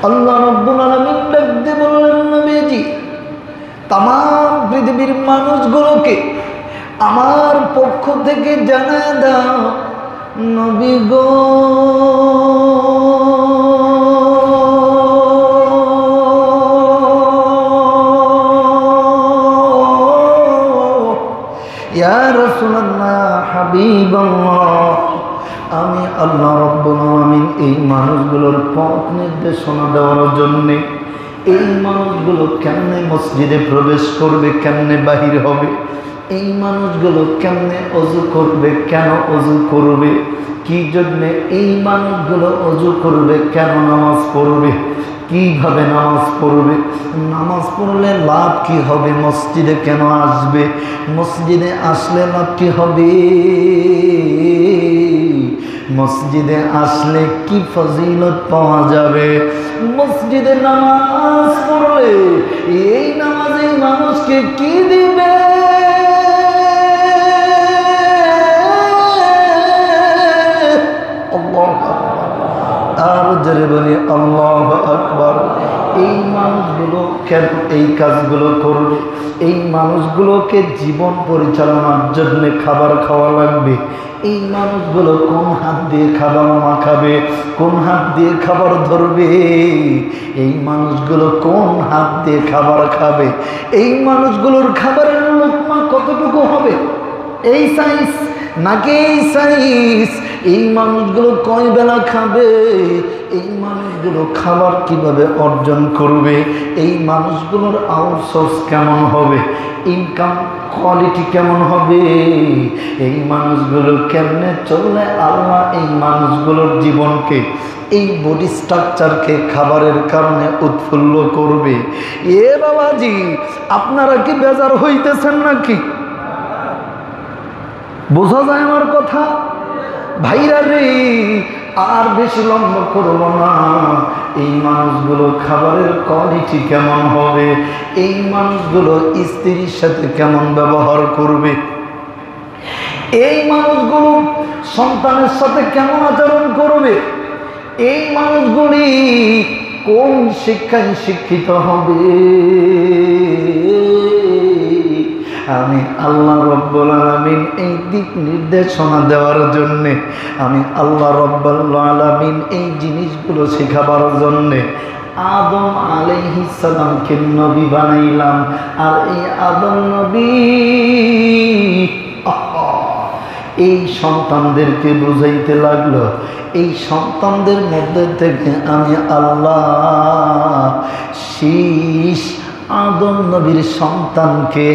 আল্লাহ রাব্বুল আলামিন ডাক দিয়ে বললেন, নবীজি তাম পৃথিবীর মানুষগুলোকে আমার পক্ষ থেকে জানায় দাও, নবী গো ইয়া রাসূলুল্লাহ, হাবিবাল্লাহ, আমি আল্লাহ রাব্বুল আলামিন এই মানুষগুলোর পথ নির্দেশনা দেওয়ার জন্যে, এই মানুষগুলো কেমনে মসজিদে প্রবেশ করবে, কেমনে বাহির হবে, এই মানুষগুলো কেমনে অজু করবে, কেন অজু করবে, কি জন্যে এই মানুষগুলো অজু করবে, কেন নামাজ পড়বে, কিভাবে নামাজ পড়বে, নামাজ পড়লে লাভ কি হবে, মসজিদে কেন আসবে, মসজিদে আসলে লাভ কি হবে, মসজিদে আসলে কি ফজিলত পাওয়া যাবে, মসজিদে নামাজ পড়লে এই নামাজে মানুষকে কি দিবে, আর জোরে বলি আল্লাহু আকবার। এই মানুষগুলো কেন এই কাজগুলো করবে, এই মানুষগুলোকে জীবন পরিচালনার জন্য খাবার খাওয়া লাগবে, এই মানুষগুলো কোন হাত দিয়ে খাবার মাখাবে, কোন হাত দিয়ে খাবার ধরবে, এই মানুষগুলো কোন হাত দিয়ে খাবার খাবে, এই মানুষগুলোর খাবারের লোকমা কতটুকু হবে, এই সাইজ নাকি এই সাইজ, এই মানুষগুলো কয় বেলা খাবে, এই মানুষগুলো খাবার কিভাবে অর্জন করবে, এই মানুষগুলোর আউটসোর্স কেমন হবে, ইনকাম কোয়ালিটি কেমন হবে, এই মানুষগুলো কেমনে চললে আল্লাহ এই মানুষগুলোর জীবনকে, এই বডি স্ট্রাকচারকে খাবারের কারণে উৎফুল্ল করবে। এ বাবাজি, আপনারা কি বেজার হইতেছেন নাকি? বোঝা যায় আমার কথা? ভাইরা রে, আর বেশি লম্বা করব না। এই মানুষগুলো খাবারের কোয়ালিটি কেমন হবে, এই মানুষগুলো স্ত্রীর সাথে কেমন ব্যবহার করবে, এই মানুষগুলো সন্তানের সাথে কেমন আচরণ করবে, এই মানুষগুলি কোন শিক্ষায় শিক্ষিত হবে, আমি আল্লাহ রাব্বুল আলামিন এই দিক নির্দেশনা দেওয়ার জন্যে, আমি আল্লাহ রাব্বুল আলামিন এই জিনিসগুলো শেখাবার জন্যে আদম আলাইহিস সালামকে নবী বানাইলাম। আর এই আদম নবী এই সন্তানদেরকে বুঝাইতে লাগলো, এই সন্তানদের মধ্যে থেকে আমি আল্লাহ শীষ আদম নবীর সন্তানকে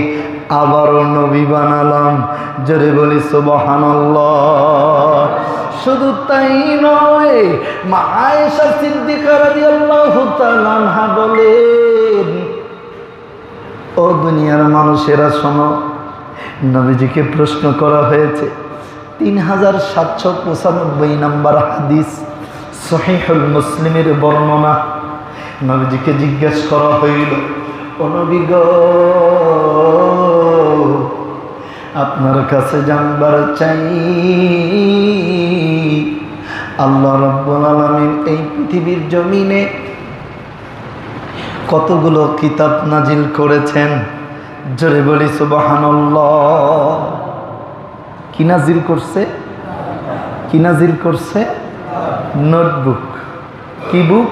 আবারও নবী বানালাম। জোরে বলি সুবহানাল্লাহ। শুধু তাই নয়, মা আয়েশা সিদ্দিকা রাদিয়াল্লাহু তাআলা আনহা বলেন, ও দুনিয়ার মানুষেরা শোনো, নবীজিকে প্রশ্ন করা হয়েছে 3795 নম্বর হাদিস, সহিহুল মুসলিমের বর্ণনা। নবীজিকে জিজ্ঞেস করা হইল, ও নবী গো, আপনার কাছে জানবার চাই, আল্লাহ রাব্বুল আলামিন এই পৃথিবীর জমিনে কতগুলো কিতাব নাজিল করেছেন? জোরে বলি সুবহানাল্লাহ। কি নাজিল করছে? কি নাজিল করছে? নোটবুক। কি বুক?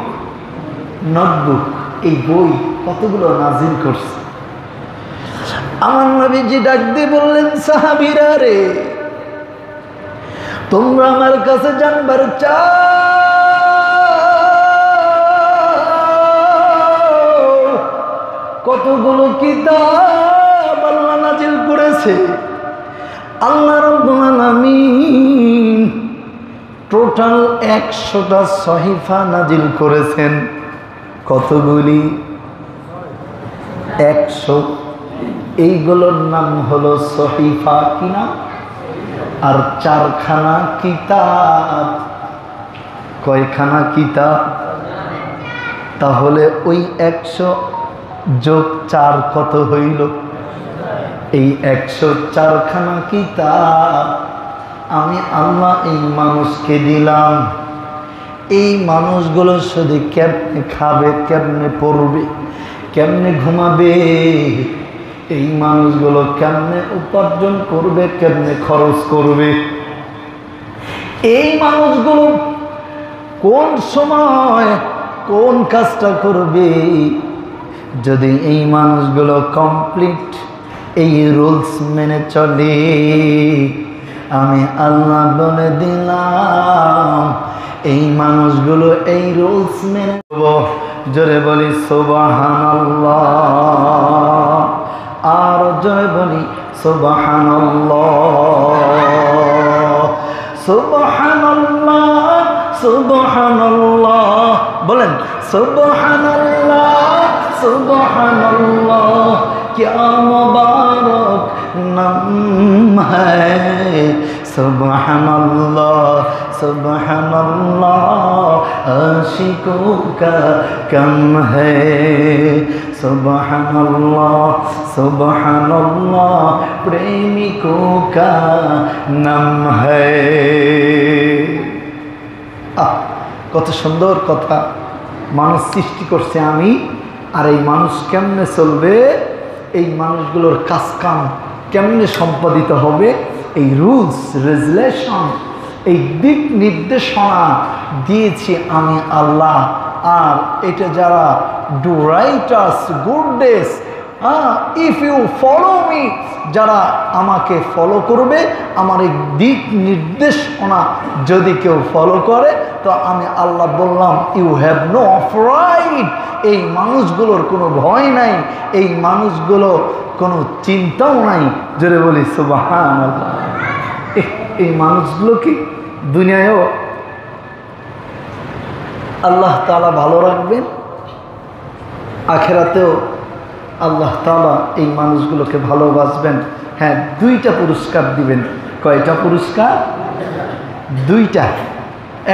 নোটবুক। এই বই কতগুলো নাজিল করছে। আমার নবীজি ডাক দিয়ে বললেন, সাহাবীরা রে, তোমরা আমার কাছে জানবার চাও কতগুলো কিতাব আল্লাহ নাজিল করেছে। আল্লাহ রাব্বুল আলামিন টোটাল 100টা সহিফা নাজিল করেছেন। কতগুলি? 100। এইগুলোর নাম হলো সহিফা। কি নাম? আর 4খানা কিতাব। কয়খানা কিতাব? তাহলে ওই 100 যোগ 4 কত হইল? এই 104খানা কিতাব আমি আল্লাহ এই মানুষকে দিলাম। এই মানুষগুলো শুধু কেমনে খাবে, কেমনে পড়বে, কেমনে ঘুমাবে, এই মানুষগুলো কেমনে উপার্জন করবে, কেমনে খরচ করবে, এই মানুষগুলো কোন সময় কোন কাজটা করবে, যদি এই মানুষগুলো কমপ্লিট এই রুলস মেনে চলে, আমি আল্লাহ বলে দিলাম এই মানুষগুলো এই রুলস মেনে জোরে বলি সুবহানাল্লাহ, আর জোরে বলি সুবহানাল্লাহ, সুবহানাল্লাহ, সুবহানাল্লাহ, বলেন সুবহানাল্লাহ, সুবহানাল্লাহ, क्या मुबारक नाम है, सुबहानल्लाह, सुबहानल्लाह, आशिकों का कम है, सुबहानल्लाह, सुबहानल्लाह, प्रेमिकों का नाम है। কত সুন্দর কথা। মানুষ সৃষ্টি করছে আমি, আর এই মানুষ কেমনে চলবে, এই মানুষগুলোর কাজকাম কেমনে সম্পাদিত হবে, এই রুলস রেগুলেশন, এই দিক নির্দেশনা দিয়েছি আমি আল্লাহ। আর এটা যারা do righteous goodness, if you follow me, যারা আমাকে ফলো করবে, আমার এই দিক নির্দেশনা যদি কেউ ফলো করে, তো আমি আল্লাহ বললাম you have no of right, এই মানুষগুলোর কোনো ভয় নাই, এই মানুষগুলো কোনো চিন্তাও নাই। জোরে বলি সুবহানাল্লাহ। এই মানুষগুলো কি দুনিয়ায়ও আল্লাহ তাআলা ভালো রাখবেন, আখিরাতেও আল্লাহ তাআলা এই মানুষগুলোকে ভালোবাসবেন। হ্যাঁ, দুইটা পুরস্কার দিবেন। কয়টা পুরস্কার? দুইটা।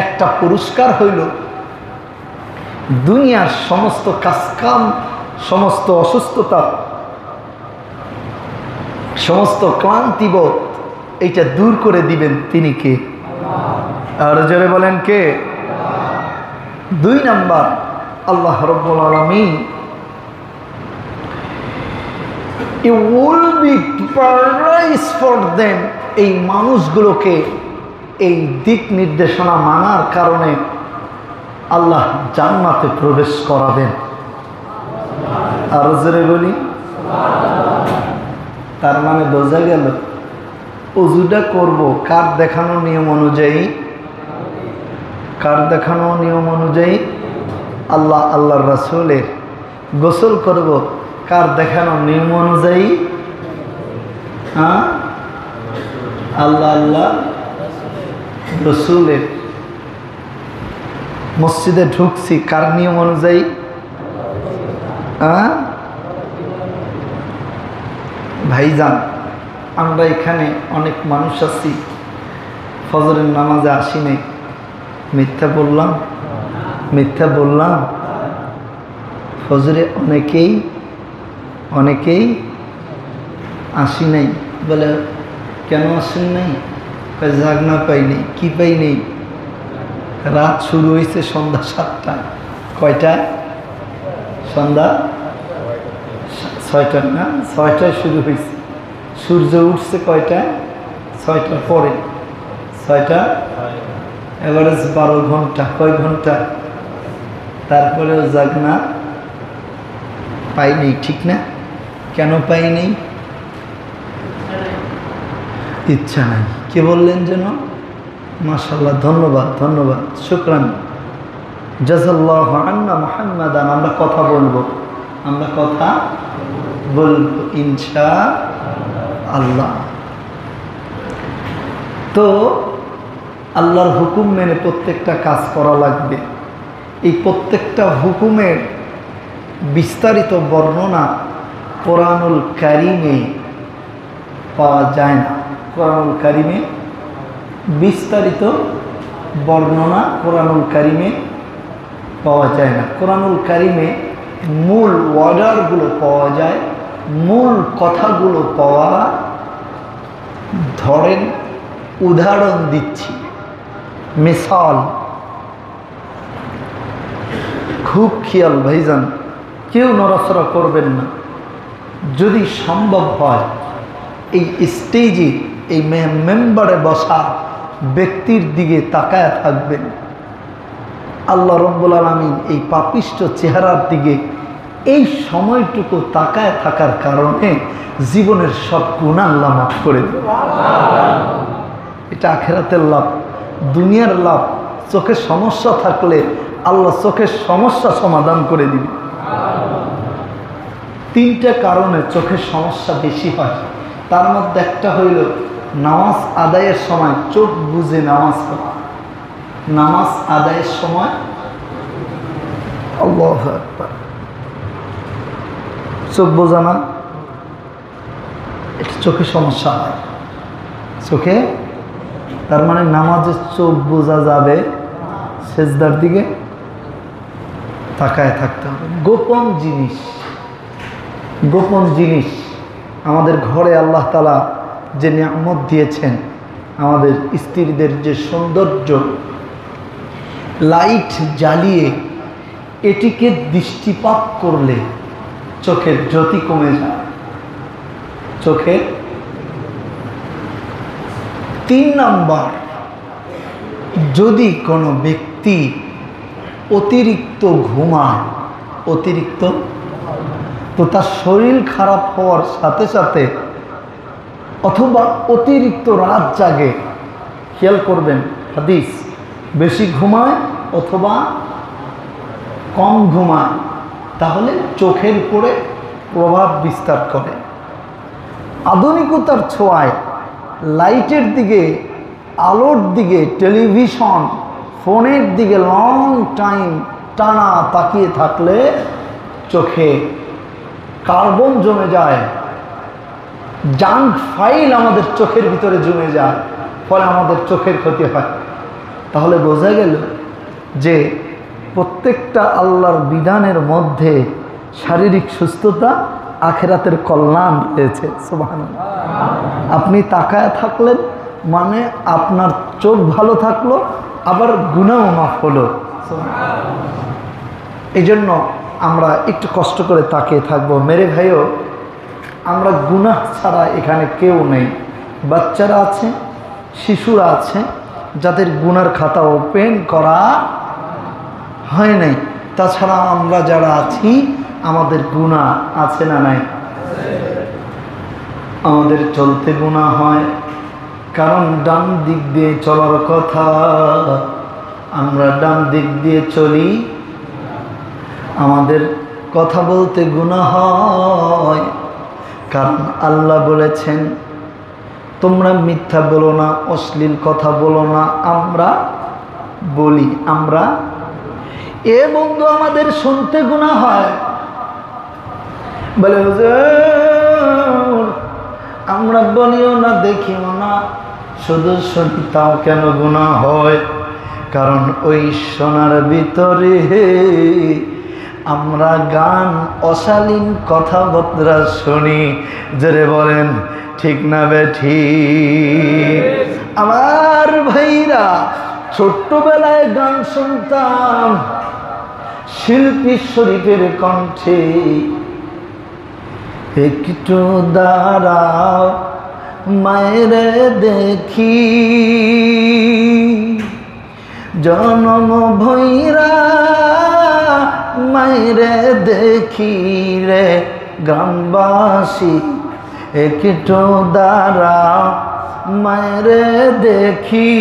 একটা পুরস্কার হইল দুনিয়ার সমস্ত কাজকাম, সমস্ত অসুস্থতা, সমস্ত ক্লান্তিবোধ, এইটা দূর করে দিবেন তিনি কে? আর জোরে বলেন কে? দুই নাম্বার, আল্লাহ রাব্বুল আলামিন it will be paradise for them, এই মানুষগুলোকে এই দিক নির্দেশনা মানার কারণে আল্লাহ জান্নাতে প্রবেশ করাবেন। আর জোরে বলি। তার মানে বোঝা গেল ওযুটা করব কার দেখানো নিয়ম অনুযায়ী, কার দেখানো নিয়ম অনুযায়ী? আল্লাহ আল্লাহর রাসূলের। গোসল করব কার দেখানো নিয়ম অনুযায়ী? হ্যাঁ, আল্লাহ আল্লাহ রাসূলের। মসজিদে ঢুকছি কার নিয়ম অনুযায়ী? হ্যাঁ ভাইজান, আমরা এখানে অনেক মানুষ আছি, ফজরের নামাজে আসি নাই। মিথ্যা বললাম? মিথ্যা বললাম? ফজরে অনেকেই আসি নাই। বলে কেন আসেন নাই? জাগনা পাই নেই। কি পাই নেই? রাত শুরু হয়েছে সন্ধ্যা 7টায়। কয়টা? সন্ধ্যা 6টা না? 6টায় শুরু হয়েছে। সূর্য উঠছে কয়টায়? 6টার পরে। 6টা এভারেজ 12 ঘন্টা। কয় ঘন্টা? তারপরেও জাগনা পাই নেই, ঠিক না? কেন পাই নেই? ইচ্ছা নাই। কে বললেন যেন? মাশাআল্লাহ, ধন্যবাদ, ধন্যবাদ, শুকরান, জাযাল্লাহু আন্না মুহাম্মাদান। আমরা কথা বলবো, আমরা কথা বলবো ইনশাআল্লাহ। তো আল্লাহর হুকুম মেনে প্রত্যেকটা কাজ করা লাগবে। এই প্রত্যেকটা হুকুমের বিস্তারিত বর্ণনা কোরআনুল কারিমে পাওয়া যায় না। কোরআনুল কারিমে বিস্তারিত বর্ণনা কোরআনুল কারিমে পাওয়া যায় না। কোরআনুল কারিমে মূল ওয়ার্ডারগুলো পাওয়া যায়, মূল কথাগুলো পাওয়া। ধরেন, উদাহরণ দিচ্ছি, মিসাল, খুব খেয়াল ভাইজান, কেউ নড়াচড়া করবেন না। যদি সম্ভব হয় এই স্টেজে এই মেম্বারে বসা ব্যক্তির দিকে তাকায় থাকবেন। আল্লাহ রাব্বুল আলামিন এই পাপিষ্ঠ চেহারার দিকে এই সময়টুকু তাকায় থাকার কারণে জীবনের সব গুনাহ আল্লাহ মাফ করে দেবে। এটা আখিরাতের লাভ, দুনিয়ার লাভ। চোখের সমস্যা থাকলে আল্লাহ চোখের সমস্যা সমাধান করে দিবে। তিনটা কারণে চোখের সমস্যা বেশি হয়, তার মধ্যে একটা হইল নামাজ আদায়ের সময় চোখ বুজে নামাজ পড়া। নামাজ আদায়ের সময় আল্লাহু আকবার, চোখ বোঝা না, এটা চোখে সমস্যা হয়। চোখে, তার মানে নামাজের চোখ বোঝা যাবে, সেজদার দিকে তাকায় থাকতে হবে। গোপন জিনিস, গোপন জিনিস আমাদের ঘরে আল্লাহ তাআলা যে নিয়ামত দিয়েছেন, আমাদের স্ত্রীদের যে সৌন্দর্য, লাইট জ্বালিয়ে এটিকে দৃষ্টিপাত করলে চোখের জ্যোতি কমে যায়। চোখে 3 নাম্বার, যদি কোনো ব্যক্তি অতিরিক্ত ঘুমায়, অতিরিক্ত, তো তার শরীর খারাপ হওয়ার সাথে সাথে, অথবা অতিরিক্ত রাত জাগে, খেয়াল করবেন হাদিস, বেশি ঘুমায় অথবা কম ঘুমায়, তাহলে চোখের উপরে প্রভাব বিস্তার করে। আধুনিকতার ছোঁয়ায় লাইটের দিকে, আলোর দিকে, টেলিভিশন, ফোনের দিকে লং টাইম টানা তাকিয়ে থাকলে চোখে কার্বন জমে যায়, জাঙ্ক ফাইল আমাদের চোখের ভিতরে জমে যায়, ফলে আমাদের চোখের ক্ষতি হয়। তাহলে বোঝা গেল যে প্রত্যেকটা আল্লাহর বিধানের মধ্যে শারীরিক সুস্থতা, আখিরাতের কল্যাণ রয়েছে। সুবহানাল্লাহ। আপনি তাকায় থাকলেন মানে আপনার চোখ ভালো থাকলো, আবার গুনাহও মাফ হলো। এই জন্য আমরা একটু কষ্ট করে তাকিয়ে থাকবো। মেরে ভাইও, আমরা গুনাহ ছাড়া এখানে কেউ নেই। বাচ্চারা আছে, শিশুরা আছে, যাদের গুনার খাতা ওপেন করা হয় নাই। তাছাড়া আমরা যারা আছি, আমাদের গুনাহ আছে না নাই? আমাদের চলতে গুনাহ হয়, কারণ ডান দিক দিয়ে চলার কথা, আমরা ডান দিক দিয়ে চলি। আমাদের কথা বলতে গুনাহ হয়, কারণ আল্লাহ বলেছেন তোমরা মিথ্যা বলো না, অশ্লীল কথা বলো না। আমরা বলি, আমরা এ বন্ধু আমাদের শুনতে গুনাহ হয়। বলে হুজুর আমরা বলিও না, দেখিও না, শুধু শুনি, তাও কেন গুনাহ হয়? কারণ ওই শোনার ভিতরে আমরা গান, অশালীন কথাবার্তা শুনি। জোরে বলেন ঠিক না বেঠিক? আমার ভাইরা, ছোট্টবেলায় গান শুনতাম শিল্পী শরীফের কণ্ঠে, একটু দাঁড়াও মায়ের দেখি, জনম ভৈরা মায়ের দেখি রে গ্রামবাসী, একটু দাঁড়াও মায়ের দেখি,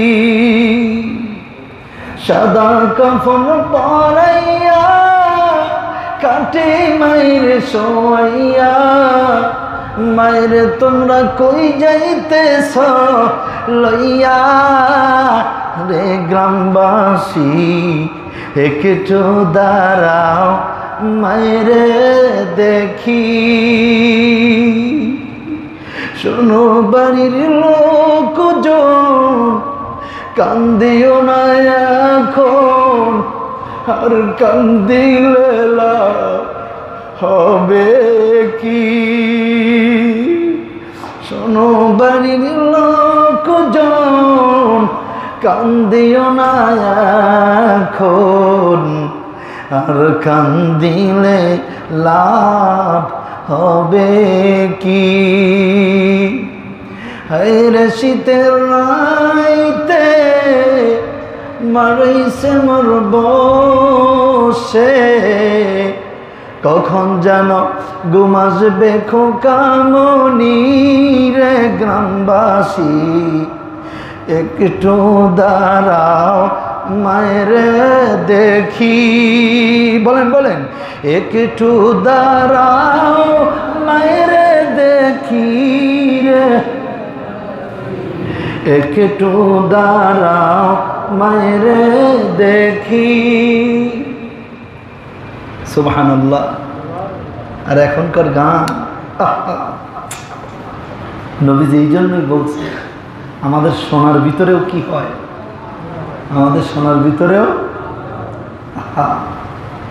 সাদা কাফন পরাইয়া কাটে মায়ের শোয়াইয়া, মায়ের তোমরা কই যাইতেছ লইয়া রে গ্রামবাসী, একটু দাঁড়াও মায়ের দেখি। শোনো বাড়ির লোকজন, কান্দিও না এখন, আর কান্দিলে লাভ হবে কি? শোনো বাড়ির লোকজন, কান্দিও না এখন, আর কান্দিলে লাভ হবে কি? হায়রে শীতের রাইতে মারাইছে মোর বসে, কখন যেন ঘুম আসবে খোকামনি রে গ্রামবাসী, একটু দাঁড়াও মায়েরে দেখি। বলেন বলেন, একটু দাঁড়াও মায়েরে দেখি রে, একটু দাঁড়াও মায়েরে দেখি। সুবহানাল্লাহ। আর এখনকার গান নবীজি এই জন্যই বলছে, আমাদের শোনার ভিতরেও কি হয়, আমাদের শোনার ভিতরেও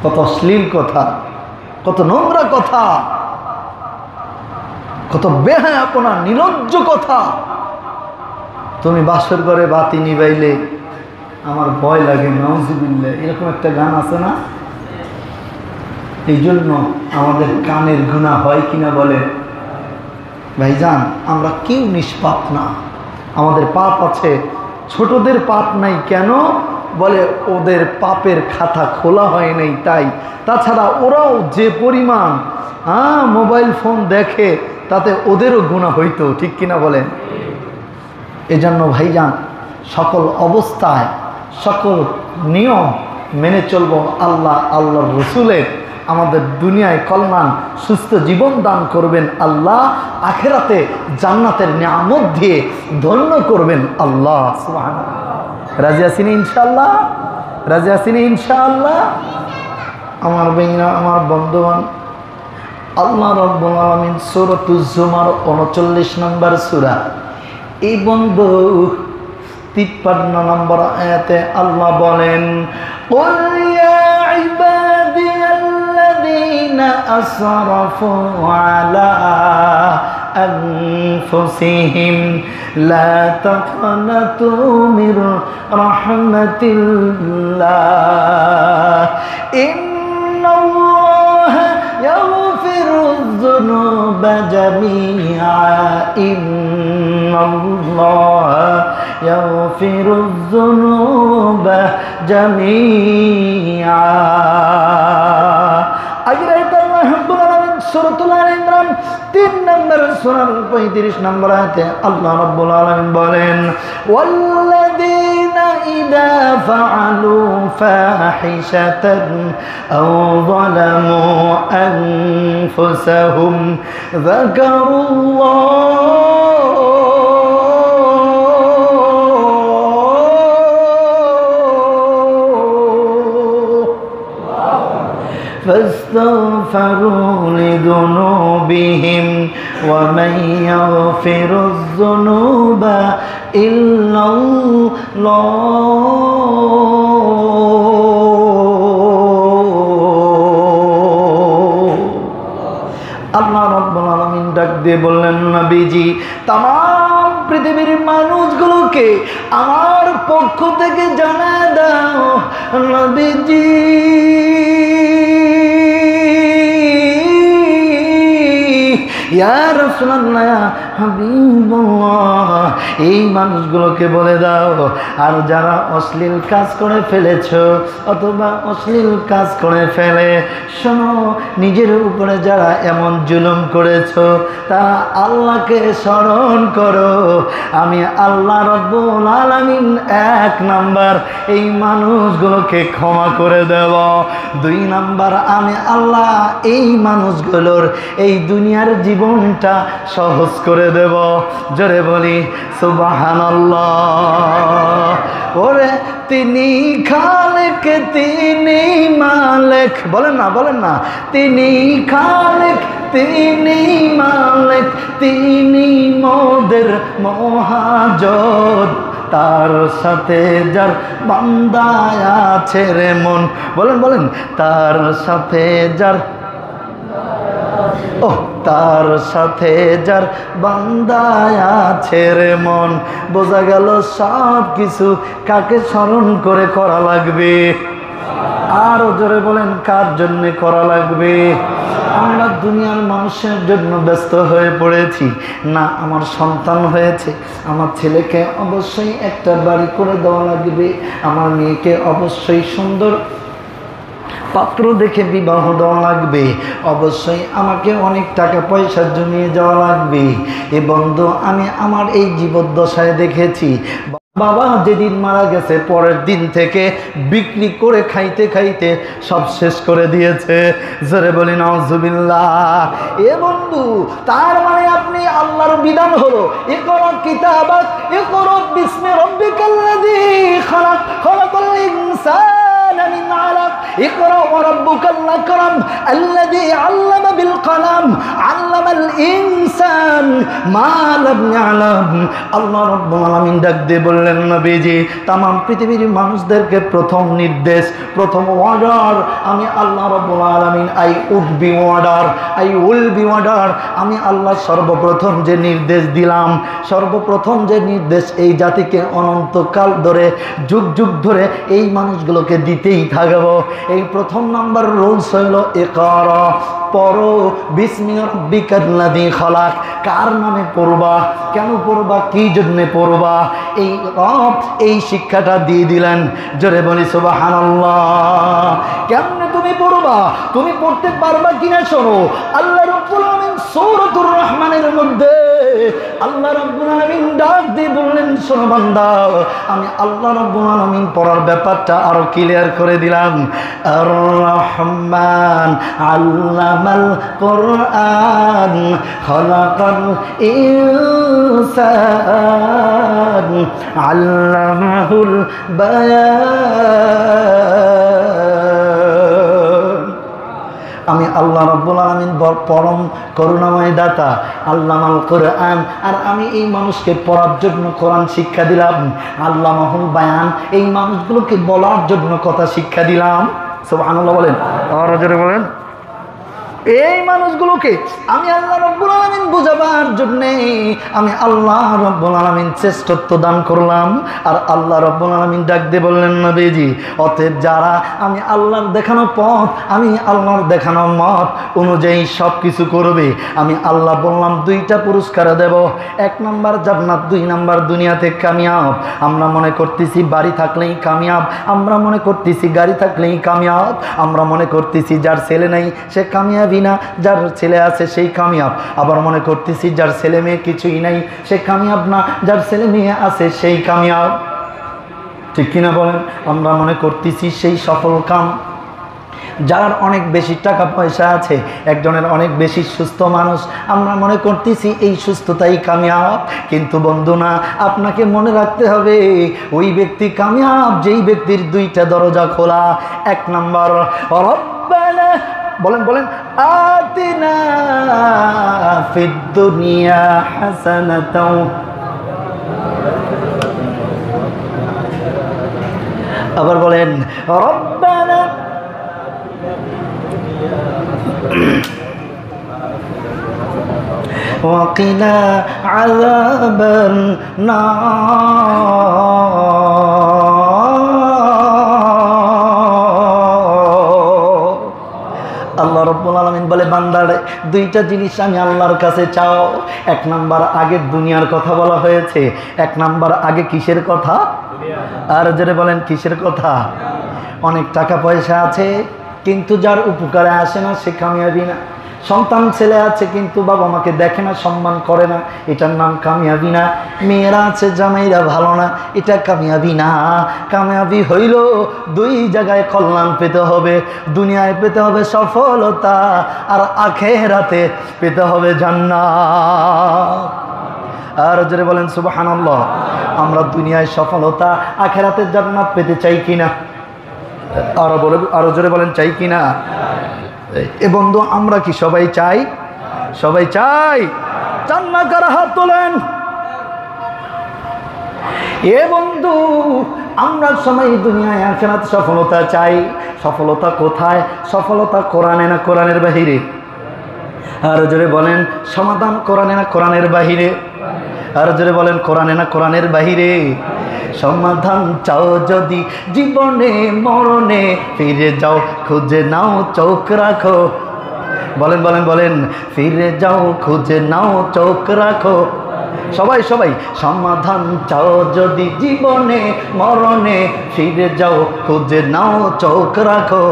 কত অশ্লীল কথা, কত নোংরা কথা, কত বেহায়াপনা নির্লজ্জ কথা। তুমি বাসর ঘরে বাতি নিবাইলে আমার ভয় লাগে, নাউজুবিল্লাহ, এরকম একটা গান আছে না? এই জন্য আমাদের কানের গুনাহ হয় কিনা বলে? ভাইজান, আমরা কেউ নিষ্পাপ না, আমাদের পাপ আছে। ছোটদের পাপ নাই কেন? বলে ওদের পাপের খাতা খোলা হয় নাই তাই। তাছাড়া ওরাও যে পরিমাণ মোবাইল ফোন দেখে তাতে ওদেরও গুনাহ হইতো, ঠিক কিনা বলেন? এজন্য ভাইজান, সকল অবস্থায় সকল নিয়ম মেনে চলবো। আল্লাহ আল্লাহর রসুলের আমাদের দুনিয়ায় কল্যাণ সুস্থ জীবন দান করবেন আল্লাহ, আখেরাতে জান্নাতের নিয়ামত দিয়ে ধন্য করবেন আল্লাহ। সুবহানাল্লাহ। রাজি আছেন ইনশাআল্লাহ? রাজি আছেন ইনশাআল্লাহ? আমার ভাইরা, আমার বন্ধুগণ, আল্লাহ রাব্বুল আলামিন সূরাতুজ জুমার 39 নম্বর সূরা, এই বন্ধু 53 নম্বর আয়াতে আল্লাহ বলেন, কুল ইয়া ইবাদিয়াল্লাযীনা আসরাফু আলা আনফুসিহিম লা তাকনাতু মির রাহমাতিল্লাহ ইন্নাল্লাহা ইয়াগফিরুয যুনুবা জামিআ ইন্নাল্লাহা ইয়াগফিরুয যুনুবা জামিআ। আগের আয়াতে আল্লাহ রাব্বুল আলামিন সূরাতুল আল ইমরান 3 নম্বর সূরার 35 নম্বর আয়াতে আল্লাহ রাব্বুল আলামিন বলেন, ওয়াল্লাযীনা ইযা ফাআলু ফাহিশাতান আও যালামু আনফুসাহুম فاستغفروا لذنوبهم ومن يغفر الذنوب إلا الله। আল্লাহ রাব্বুল আলামিন ডাক দিয়ে বললেন, নবীজি, তাম পৃথিবীর মানুষগুলোকে আমার পক্ষ থেকে জানায় দাও, নবীজি ইয়া রাসূলুল্লাহ, ইয়া হাবিবাল্লাহ, এই মানুষগুলোকে বলে দাও, আর যারা অশ্লীল কাজ করে ফেলেছো অথবা অশ্লীল কাজ করে ফেলে, শোনো, নিজের উপরে যারা এমন জুলুম করেছো তারা আল্লাহকে স্মরণ করো। আমি আল্লাহ রাব্বুল আলামিন 1 নাম্বার এই মানুষগুলোকে ক্ষমা করে দেব। 2 নাম্বার, আমি আল্লাহ এই মানুষগুলোর এই দুনিয়ার জীবনটা সহজ করে দেব। জোরে বলি সুবহানাল্লাহ। ওরে তিনি খালেক, তিনি মালিক, বলেন না, বলেন না, তিনি খালেক, তিনি মালিক, তিনি মোদের মহাজন, তার সাথে যার বান্দা আছে রে মন, বলেন বলেন, তার সাথে যার, ও তার সাথে যার বান্দা আছে রে মন। বোঝা গেল সব কিছু কাকে স্মরণ করে করা লাগবে? আরো জোরে বলেন কার জন্য করা লাগবে? আমরা দুনিয়ার মানুষের জন্য ব্যস্ত হয়ে পড়েছি। না, আমার সন্তান হয়েছে, আমার ছেলেকে অবশ্যই একটা বাড়ি করে দেওয়া লাগবে, আমার মেয়েকে অবশ্যই সুন্দর পাত্র দেখে বিবাহ দেওয়া লাগবে, অবশ্যই আমাকে অনেক টাকা পয়সা জমিয়ে যাওয়া লাগবে। এ বন্ধু, আমি আমার এই জীবদ্দশায় দেখেছি বাবা যেদিন মারা গেছে পরের দিন থেকে বিক্রি করে খাইতে খাইতে সব শেষ করে দিয়েছে। জোরে বলি নাউজুবিল্লাহ। এ বন্ধু, তার মানে আপনি আল্লাহর বিধান হলো ইকরা কিতাবাক ইকরা বিসমি রাব্বিকাল্লাযী খালাক খালাকাল ইনসানা মিন আলাক ইকরা ওয়া রাব্বুকাল আকরাম আল্লাযী আল্লামা বিল কলম আল্লামাল ইনসান মা লাম ইয়ালাম। আল্লাহ রাব্বুল আলামিন ডাক দিয়ে বললেন, নবীজি তাম পৃথিবীর মানুষদেরকে প্রথম নির্দেশ, প্রথম অর্ডার আমি আল্লাহ রাব্বুল আলামিন আই উইল বি অর্ডার আমি আল্লাহ সর্বপ্রথম যে নির্দেশ দিলাম, সর্বপ্রথম যে নির্দেশ এই জাতিকে অনন্তকাল ধরে যুগ যুগ ধরে এই মানুষগুলোকে দিতেই থাকবো। এই প্রথম নাম্বার রুলস হইল ইকরা, পড়ো বিসমি রাব্বিকাল্লাযী খালাক। কার নামে পড়বা, কেন পড়বা, কি জন্যে পড়বা, এই রব এই শিক্ষাটা দিয়ে দিলেন। জোরে বলি সুবহানাল্লাহ। কেমনে তুমি পড়বা, তুমি পড়তে পারবা কিনা শোনো। আল্লাহ রাব্বুল আলামিন সূরাতুর রহমানের মধ্যে আল্লাহ রাব্বুল আলামিন ডাক দিয়ে বললেন, শোনো বান্দা, আমি আল্লাহ রাব্বুল আলামিন পড়ার ব্যাপারটা আরো ক্লিয়ার করে দিলাম। আর রহমান আল্লামাল কোরআন খালাকাল ইনসান আল্লামাহুল বায়ান। আমি আল্লাহ রাব্বুল আলামিন পরম করুণাময় দাতা, আল্লামাল কোরআন, আর আমি এই মানুষকে পড়ার জন্য কোরআন শিক্ষা দিলাম। আল্লামাহুল বায়ান, এই মানুষগুলোকে বলার জন্য কথা শিক্ষা দিলাম। সুবহানাল্লাহ বলেন, আর জোরে বলেন। এই মানুষগুলোকে আমি আল্লাহ রাব্বুল আলামিন বুঝাবার জন্য আমি আল্লাহ রাব্বুল আলামিন শ্রেষ্ঠত্ব দান করলাম। আর আল্লাহ রাব্বুল আলামিন ডাক দিয়ে বললেন, নবীজি অতএব যারা আমি আল্লাহর দেখানো পথ, আমি আল্লাহর দেখানো মত অনুযায়ী সব কিছু করবে, আমি আল্লাহ বললাম দুইটা পুরস্কার দেব। 1 নাম্বার জান্নাত, 2 নাম্বার দুনিয়াতে কামিয়াব। আমরা মনে করতেছি বাড়ি থাকলেই কামিয়াব, আমরা মনে করতেছি গাড়ি থাকলেই কামিয়াব, আমরা মনে করতেছি যার ছেলে নেই সে কামিয়াব না, যার ছেলে আছে সেই কামিয়াব। আবার মনে করতেছি যার ছেলে মেয়ে কিছুই নাই সে কামিয়াব না, যার ছেলে মেয়ে আছে সেই কামিয়াব। ঠিক কিনা বলেন? আমরা মনে করতেছি সেই সফল কাম যার অনেক বেশি টাকা পয়সা আছে, একজনের অনেক বেশি সুস্থ মানুষ, আমরা মনে করতেছি এই সুস্থতাই কামিয়াব। কিন্তু বন্ধু না, আপনাকে মনে রাখতে হবে ওই ব্যক্তি কামিয়াব যেই ব্যক্তির 2টা দরজা খোলা। 1 নাম্বার রব্বানা, বলেন বলেন, আতিনা ফিদ দুনিয়া হাসানাতাও, আবার বলেন রব্বানা ওয়াকিনা আযাবান আল্লাহ রাব্বুল আলামিন বলে, বান্দারে 2টা জিনিস আমি আল্লাহর কাছে চাও। 1 নাম্বার আগে দুনিয়ার কথা বলা হয়েছে। 1 নাম্বার আগে কিসের কথা? আর যারা বলেন কিসের কথা? অনেক টাকা পয়সা আছে কিন্তু যার উপকারে আসে না সে কামিয়াবি না। সন্তান ছেলে আছে কিন্তু বাবা মাকে দেখে না, সম্মান করে না, এটার নাম কামিয়াবি না। মেয়েরা আছে জামাইরা ভালো না, এটা কামিয়াবি না। কামিয়াবি হইল 2 জায়গায় কল্যাণ পেতে হবে। দুনিয়ায় পেতে হবে সফলতা, আর আখিরাতে পেতে হবে জান্নাত। আর জোরে বলেন সুবহানাল্লাহ। আমরা দুনিয়ায় সফলতা, আখিরাতে জান্নাত পেতে চাই কিনা? আরো জোরে বলেন চাই কিনা? এ বন্ধু, আমরা কি সবাই চাই? সবাই চাই? চান না কারা হাত তোলেন। এ বন্ধু, আমরা সবাই দুনিয়ায় আখিরাতে সফলতা চাই। সফলতা কোথায়? সফলতা কোরআনে না কোরআনের বাহিরে? আর জোরে বলেন সমাধান কোরআনে না কোরআনের বাহিরে? আর জোরে বলেন কোরআনে না কোরআনের বাহিরে? সমাধান চাও যদি জীবনে মরণে, ফিরে যাও খুঁজে নাও চোখ রাখো। বলেন বলেন বলেন, ফিরে যাও খুঁজে নাও চোখ রাখো। সবাই সবাই, সমাধান চাও যদি জীবনে মরণে, ফিরে যাও খুঁজে নাও চোখ রাখো।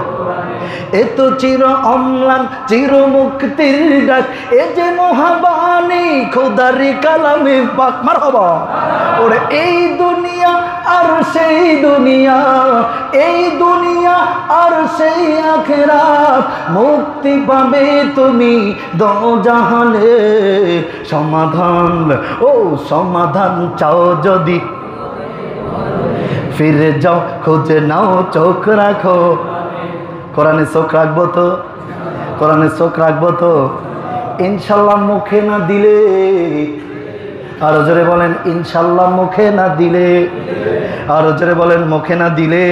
এ তো চির অম্লান চির মুক্তির ডাক, এ যে মহাবাণী খোদারি কালামে পাক। মারহাবা। ওরে এই দুনিয়া আর সেই দুনিয়া, এই দুনিয়া আর সেই আখিরাত, মুক্তি পাবে তুমি দোজাহানে। সমাধান, ও সমাধান চাও যদি, ফিরে যাও খুঁজে নাও চোখ রাখো। কোরআনে চোখ রাখবো তো, কোরআনে চোখ রাখবো তো ইনশাল্লাহ। মুখে না দিলে, আরো জোরে বলেন ইনশাল্লাহ। মুখে না দিলে, আরো জোরে বলেন মুখে না দিলে।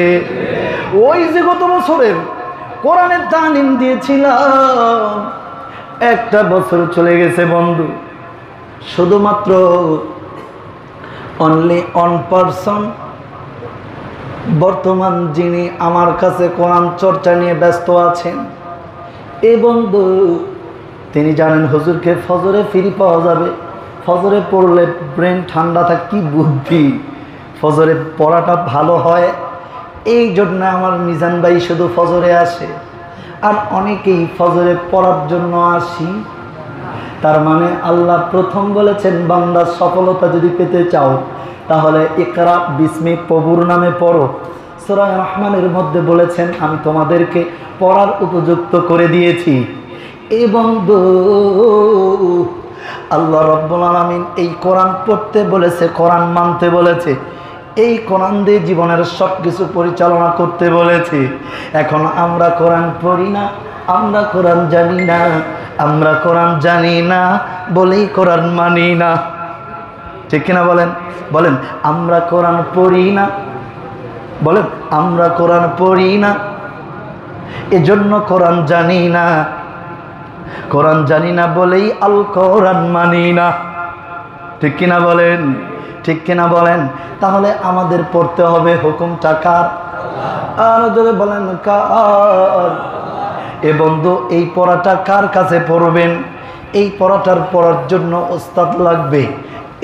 ওই যে গত বছরের কোরআনের তালিম দিয়েছিলাম, একটা বছর চলে গেছে বন্ধু। শুধুমাত্র অনলি 1% বর্তমান যিনি আমার কাছে কোরআন চর্চা নিয়ে ব্যস্ত আছেন, এই বন্ধু তিনি জানেন হুজুরকে ফজরে ফ্রি পাওয়া যাবে। ফজরে পড়লে ব্রেন ঠান্ডা থাকে, কি বুদ্ধি, ফজরে পড়াটা ভালো হয়। এই জন্য আমার মিজান ভাই শুধু ফজরে আসে, আর অনেকেই ফজরে পড়ার জন্য আসি। তার মানে আল্লাহ প্রথম বলেছেন, বান্দার সফলতা যদি পেতে চাও তাহলে ইকরা বিস্মি, প্রভুর নামে পড়ো। সূরা রহমানের মধ্যে বলেছেন, আমি তোমাদেরকে পড়ার উপযুক্ত করে দিয়েছি। এই বন্ধু আল্লাহ রাব্বুল আলামিন এই কোরআন পড়তে বলেছে, কোরআন মানতে বলেছে, এই কোরআন দিয়ে জীবনের সব কিছু পরিচালনা করতে বলেছে। এখন আমরা কোরআন পড়ি না, আমরা কোরআন জানি না, আমরা কোরআন জানি না বলেই কোরআন মানি না। ঠিক কিনা বলেন? বলেন আমরা কোরআন পড়ি না, বলেন আমরা কোরআন পড়ি না, এজন্য কোরআন জানি না। কোরআন জানি না বলেই আল কোরআন মানি না। ঠিক কিনা বলেন? ঠিক কিনা বলেন? তাহলে আমাদের পড়তে হবে হুকুমটা কার? আর যদি বলেন কার? এ বন্ধু এই পড়াটা কার কাছে পড়বেন? এই পড়াটার পড়ার জন্য ওস্তাদ লাগবে,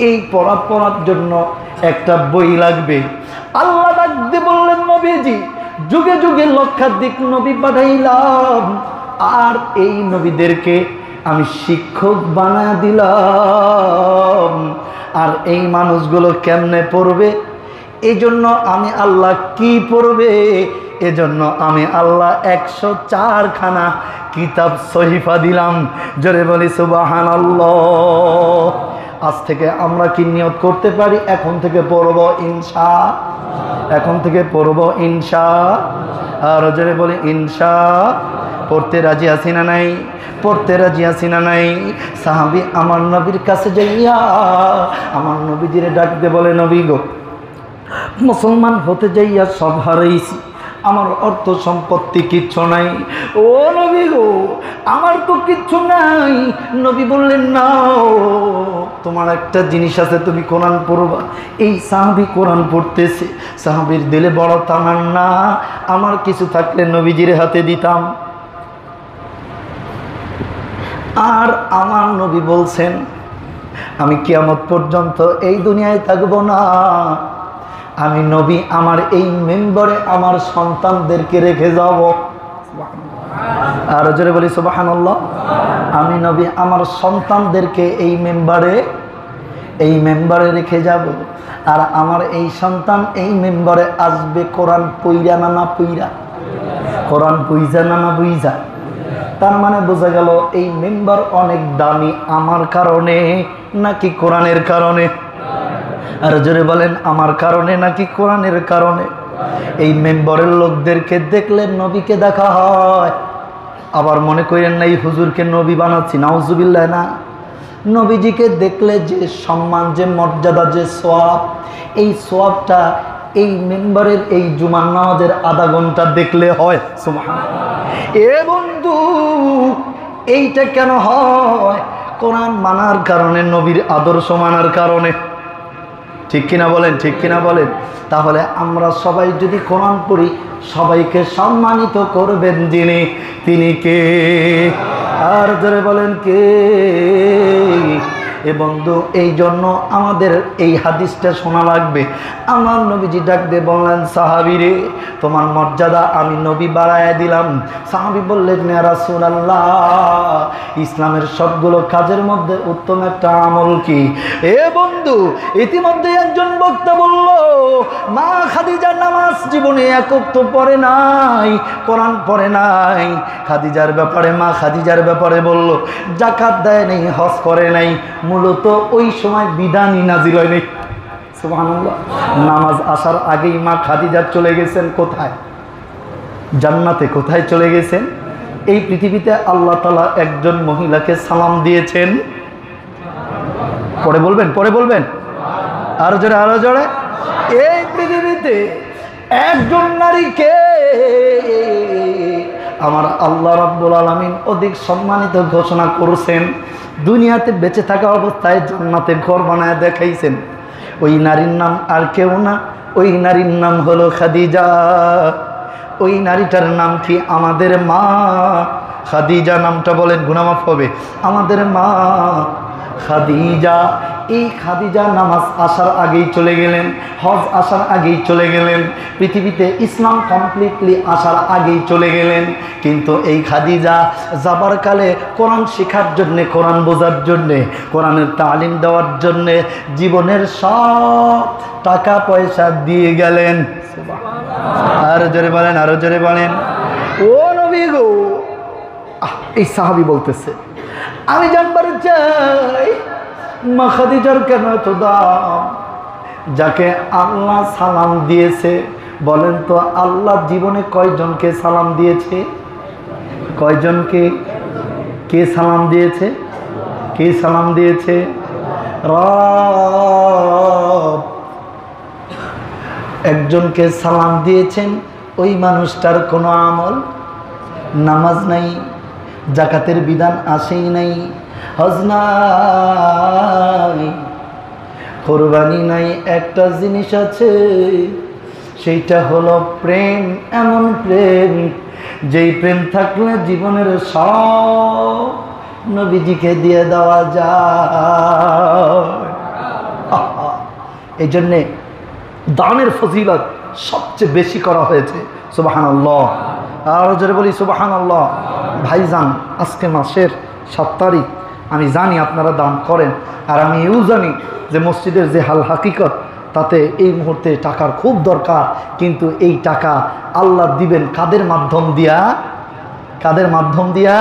এই পড়া পড়ার জন্য একটা বই লাগবে। আল্লাহ ডাকতে বললেন, নবীজি যুগে যুগে লক্ষাধিক নবী পাঠাইলাম, আর এই নবীদেরকে আমি শিক্ষক বানায় দিলাম, আর এই মানুষগুলো কেমনে পড়বে? এই জন্য আমি আল্লাহ কি পড়বে? এজন্য আমি আল্লাহ 104 খানা কিতাব সহিফা দিলাম। জোরে বলি সুবহানাল্লাহ। আজ থেকে আমরা কি নিয়ত করতে পারি? এখন থেকে পড়ব ইনশা, এখন থেকে পড়ব ইনশা। আর জোরে বলি ইনশা। পড়তে রাজি আছি না নাই? পড়তে রাজি আছি না নাই? সাহাবী আমার নবীর কাছে যাইয়া আমার নবীজিরে ডাকতে বলে, নবী গো, মুসলমান হতে যাইয়া সব হারাইছি, আমার অর্থ সম্পত্তি কিচ্ছু নাই। ও নবী গো, আমার তো কিচ্ছু নাই। নবী বললেন, নাও তোমার একটা জিনিস আছে, তুমি কোরআন পড়বা। এই সাহাবী কোরআন পড়তেছে, সাহাবীর দিলে বড় তামান্না, আমার কিছু থাকলে নবীজির হাতে দিতাম। আর আমার নবী বলছেন, আমি কিয়ামত পর্যন্ত এই দুনিয়ায় থাকবো না। আমি নবী আমার এই মেম্বরে আমার সন্তানদেরকে রেখে যাব। আর জোরে বলি সুবহানাল্লাহ। আমি নবী আমার সন্তানদেরকে এই মেম্বারে রেখে যাব, আর আমার এই সন্তান এই মেম্বারে আসবে কোরআন পইরা না না পইরা, কোরআন বুইজা না না বুইজা। তার মানে বোঝা গেল এই মেম্বার অনেক দামি আমার কারণে নাকি কোরআনের কারণে? আর জোরে বলেন, আমার কারণে নাকি কোরআনের কারণে? এই মেম্বারের লোকদেরকে দেখলে নবীকে দেখা হয়। আবার মনে করেন না এই হুজুরকে নবী বানাচ্ছি, নাউজুবিল্লাহ না। নবীজিকে দেখলে যে সম্মান, যে মর্যাদা, যে সওয়াব, এই সওয়াবটা এই মেম্বারের এই জুমার নামাজের আধা ঘন্টা দেখলে হয়। সুবহানাল্লাহ। এ বন্ধু, এইটা কেন হয়? কোরআন মানার কারণে, নবীর আদর্শ মানার কারণে। ঠিক কিনা বলেন, ঠিক কিনা বলেন। তাহলে আমরা সবাই যদি কোরআন পড়ি, সবাইকে সম্মানিত করবেন যিনি, তিনি কে? আর ধরে বলেন কে? এ বন্ধু, এই জন্য আমাদের এই হাদিসটা শোনা লাগবে। আমার নবীজি ডাক দিয়ে বললেন, সাহাবী রে, তোমার মর্যাদা আমি নবী বাড়ায় দিলাম। সাহাবী বললেন, ইয়া রাসূলুল্লাহ, ইসলামের সবগুলো কাজের মধ্যে উত্তম একটা আমল কি? এ বন্ধু, ইতিমধ্যে একজন বক্তা বলল, মা খাদিজার নামাজ জীবনে এক ওয়াক্ত পড়ে নাই, কোরআন পড়ে নাই। খাদিজার ব্যাপারে, মা খাদিজার ব্যাপারে বলল, যাকাত দেয় নাই, হজ করে নাই। মূলত ওই সময় বিধানই নাজিল হয়নি। সুবহানাল্লাহ। নামাজ আসার আগেই মা খাদিজা চলে গেছেন কোথায়? জান্নাতে। কোথায় চলে গেছেন? এই পৃথিবীতে আল্লাহ তাআলা একজন মহিলাকে সালাম দিয়েছেন। পরে বলবেন, পরে বলবেন, আরো জোরে, আরো জোরে। এই পৃথিবীতে একজন নারীকে আমার আল্লাহ রাব্বুল আলামিন অধিক সম্মানিত ঘোষণা করেছেন। দুনিয়াতে বেঁচে থাকা অবস্থায় জান্নাতে ঘর বানায় দেখাইছেন। ওই নারীর নাম আর কেউ না, ওই নারীর নাম হলো খাদিজা। ওই নারীটার নাম কি? আমাদের মা খাদিজা। নামটা বলেন, গুনামাফ হবে। আমাদের মা খাদিজা। এই খাদিজা নামাজ আসার আগেই চলে গেলেন, হজ আসার আগেই চলে গেলেন, পৃথিবীতে ইসলাম কমপ্লিটলি আসার আগেই চলে গেলেন। কিন্তু এই খাদিজা যাবার কালে কোরআন শেখার জন্যে, কোরআন বোঝার জন্যে, কোরআনের তালিম দেওয়ার জন্যে জীবনের সব টাকা পয়সা দিয়ে গেলেন। আরো জোরে বলেন, আরো জোরে বলেন। ও নবী গো, এই সাহাবী বলতেছে, আমি জানবার চাই মা খাদিজার কেন এত দাম? যাকে আল্লাহ সালাম দিয়েছে, বলেন তো আল্লাহ জীবনে কয়জনকে সালাম দিয়েছে? কয়জনকে? কে সালাম দিয়েছে? কে সালাম দিয়েছে? রব একজনকে সালাম দিয়েছেন। ওই মানুষটার কোনো আমল, নামাজ নাই, জাকাতের বিধান আসেই নাই, হজ নাই, কোরবানি নাই। একটা জিনিস আছে, সেইটা হলো প্রেম। এমন প্রেম, যেই প্রেম থাকলে জীবনের সব নবীজিকে দিয়ে দেওয়া যায়। এই জন্যে দানের ফজিলত সবচেয়ে বেশি করা হয়েছে। সুবহানাল্লাহ। আর জোরে বলি সুবহানাল্লাহ। ভাইজান, আজকে মাসের 7 তারিখ। আমি জানি আপনারা দান করেন, আর আমি এও জানি যে মসজিদের যে হাল হাকিকত, তাতে এই মুহূর্তে টাকার খুব দরকার। কিন্তু এই টাকা আল্লাহ দিবেন কাদের মাধ্যম দিয়া? কাদের মাধ্যম দিয়া?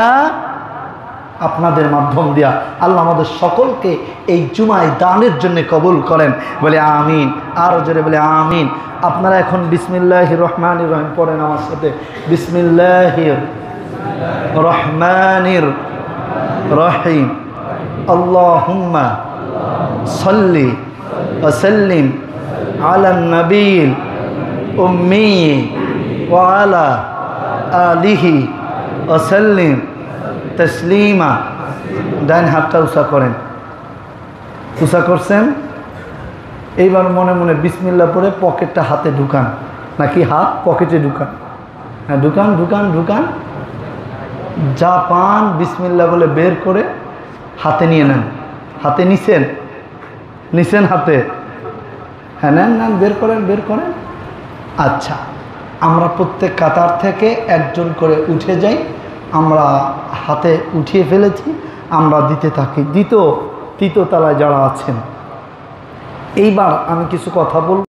আপনাদের মাধ্যম দিয়া। আল্লাহ আমাদের সকলকে এই জুমায় দানের জন্য কবুল করেন, বলে আমিন। আরো জোরে বলে আমিন। আপনারা এখন বিসমিল্লাহির রহমানির রহিম পড়েন আমার সাথে। বিসমিল্লাহির রহমানির রহিম। আল্লাহুম্মা সাল্লি ওয়া সাল্লিম আলা নবিয়িল উম্মি ওয়া আলা আলিহি ওয়া সাল্লিম তসলিমা। ডান হাতটা উঁচা করেন। উঁচা করছেন। এইবার মনে মনে বিসমিল্লাহ পড়ে পকেটটা হাতে ঢুকান, নাকি হাত পকেটে ঢুকান? হ্যাঁ, ঢুকান, ঢুকান, ঢুকান। যা পান বিসমিল্লাহ বলে বের করে হাতে নিয়ে নেন। হাতে নিছেন? নিছেন হাতে? হ্যাঁ, নেন, নেন, বের করেন, বের করেন। আচ্ছা, আমরা প্রত্যেক কাতার থেকে একজন করে উঠে যাই। আমরা হাতে উঠিয়ে ফেলেছি, আমরা দিতে থাকি। তৃতীয় তলায় যারা আছেন, এইবার আমি কিছু কথা বলব।